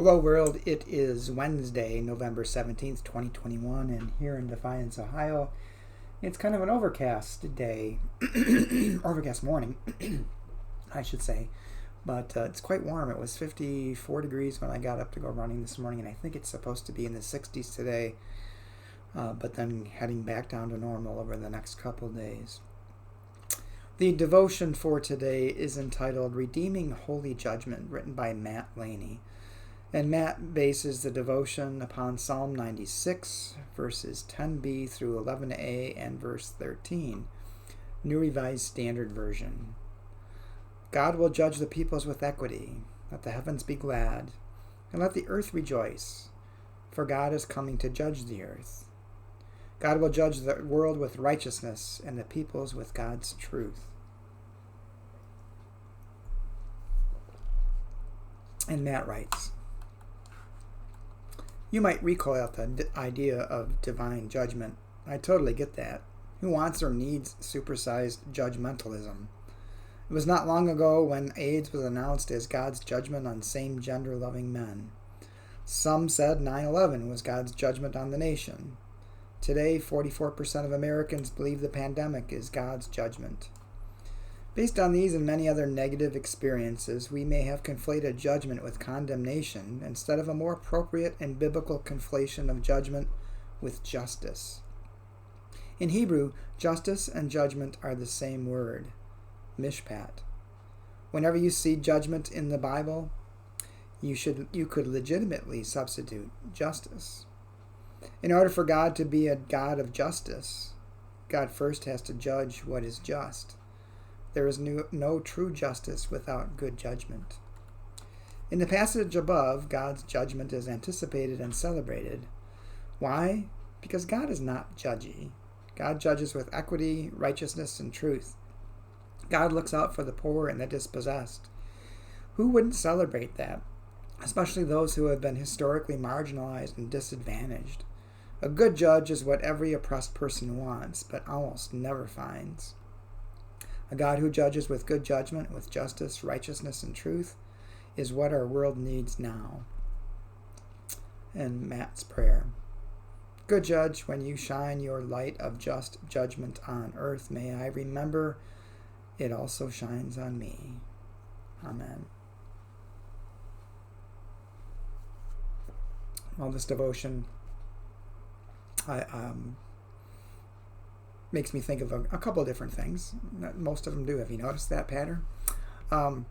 Hello world, it is Wednesday, November 17th, 2021, and here in Defiance, Ohio, it's kind of an overcast day, overcast morning, I should say, but it's quite warm. It was 54 degrees when I got up to go running this morning, and I think it's supposed to be in the 60s today, but then heading back down to normal over the next couple days. The devotion for today is entitled Redeeming Holy Judgment, written by Matt Laney. And Matt bases the devotion upon Psalm 96, verses 10b through 11a and verse 13, New Revised Standard Version. God will judge the peoples with equity. Let the heavens be glad, and let the earth rejoice, for God is coming to judge the earth. God will judge the world with righteousness and the peoples with God's truth. And Matt writes, you might recoil at the idea of divine judgment. I totally get that. Who wants or needs supersized judgmentalism? It was not long ago when AIDS was announced as God's judgment on same-gender loving men. Some said 9/11 was God's judgment on the nation. Today, 44% of Americans believe the pandemic is God's judgment. Based on these and many other negative experiences, we may have conflated judgment with condemnation instead of a more appropriate and biblical conflation of judgment with justice. In Hebrew, justice and judgment are the same word, mishpat. Whenever you see judgment in the Bible, you could legitimately substitute justice. In order for God to be a God of justice, God first has to judge what is just. There is no true justice without good judgment. In the passage above, God's judgment is anticipated and celebrated. Why? Because God is not judgy. God judges with equity, righteousness, and truth. God looks out for the poor and the dispossessed. Who wouldn't celebrate that? Especially those who have been historically marginalized and disadvantaged. A good judge is what every oppressed person wants, but almost never finds. A God who judges with good judgment, with justice, righteousness, and truth, is what our world needs now. And Matt's prayer. Good judge, when you shine your light of just judgment on earth, may I remember it also shines on me. Amen. Well, this devotion makes me think of a couple of different things. Most of them do. Have you noticed that pattern? And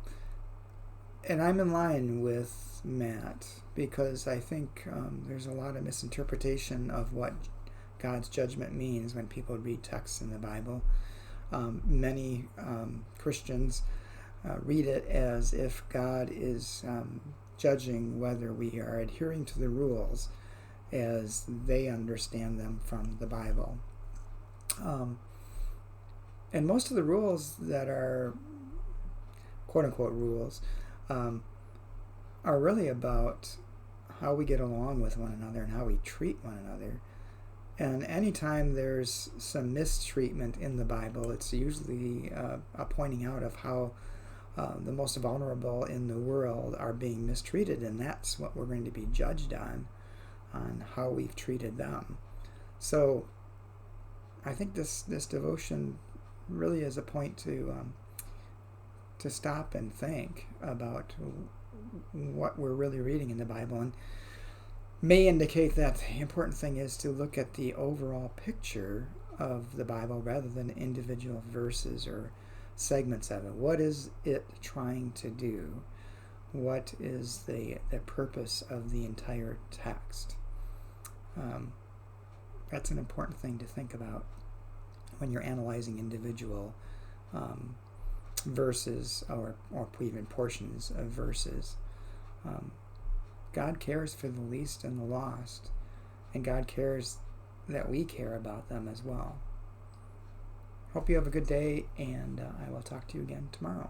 I'm in line with Matt because I think there's a lot of misinterpretation of what God's judgment means when people read texts in the Bible. Many Christians read it as if God is judging whether we are adhering to the rules as they understand them from the Bible. And most of the rules that are quote-unquote rules are really about how we get along with one another and how we treat one another. And anytime there's some mistreatment in the Bible, it's usually a pointing out of how the most vulnerable in the world are being mistreated, and that's what we're going to be judged on how we've treated them. So I think this devotion really is a point to stop and think about what we're really reading in the Bible, and may indicate that the important thing is to look at the overall picture of the Bible rather than individual verses or segments of it. What is it trying to do? What is the purpose of the entire text? That's an important thing to think about when you're analyzing individual verses or even portions of verses. God cares for the least and the lost, and God cares that we care about them as well. Hope you have a good day, and I will talk to you again tomorrow.